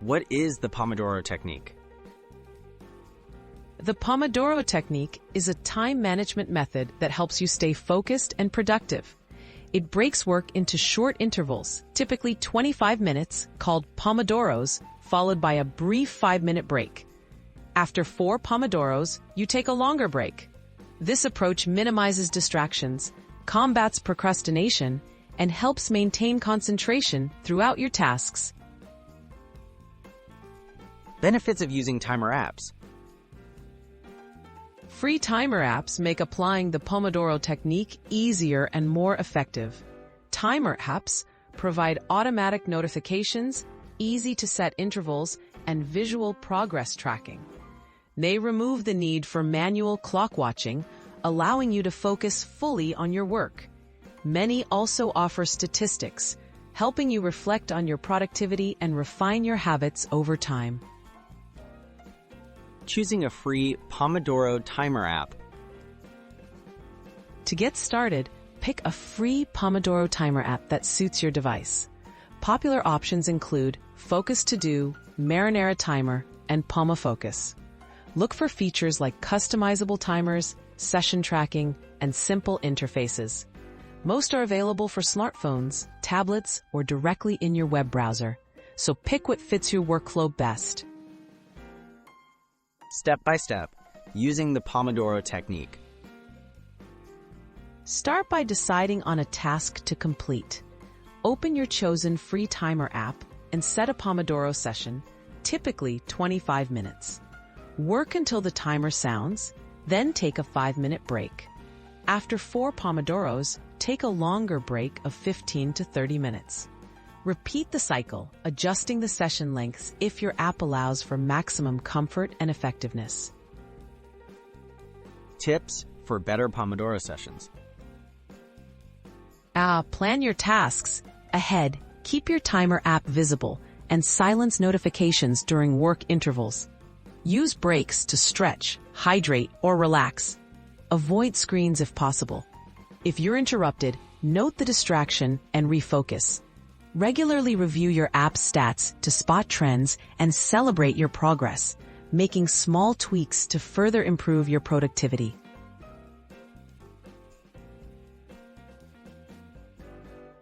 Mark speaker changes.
Speaker 1: What is the Pomodoro Technique?
Speaker 2: The Pomodoro Technique is a time management method that helps you stay focused and productive. It breaks work into short intervals, typically 25 minutes, called Pomodoros, followed by a brief 5-minute break. After 4 Pomodoros, you take a longer break. This approach minimizes distractions, combats procrastination, and helps maintain concentration throughout your tasks.
Speaker 1: Benefits of using timer apps.
Speaker 2: Free timer apps make applying the Pomodoro Technique easier and more effective. Timer apps provide automatic notifications, easy-to-set intervals, and visual progress tracking. They remove the need for manual clock watching, allowing you to focus fully on your work. Many also offer statistics, helping you reflect on your productivity and refine your habits over time.
Speaker 1: Choosing a free Pomodoro timer app.
Speaker 2: To get started, pick a free Pomodoro timer app that suits your device. Popular options include Focus To Do, Marinara Timer, and PomoFocus. Look for features like customizable timers, session tracking, and simple interfaces. Most are available for smartphones, tablets, or directly in your web browser, so pick what fits your workflow best.
Speaker 1: Step by step, using the Pomodoro Technique.
Speaker 2: Start by deciding on a task to complete. Open your chosen free timer app and set a Pomodoro session, typically 25 minutes. Work until the timer sounds, then take a 5-minute break. After 4 Pomodoros, take a longer break of 15 to 30 minutes. Repeat the cycle, adjusting the session lengths if your app allows for maximum comfort and effectiveness.
Speaker 1: Tips for better Pomodoro sessions.
Speaker 2: Plan your tasks ahead. Keep your timer app visible and silence notifications during work intervals. Use breaks to stretch, hydrate, or relax. Avoid screens if possible. If you're interrupted, note the distraction and refocus. Regularly review your app's stats to spot trends and celebrate your progress, making small tweaks to further improve your productivity.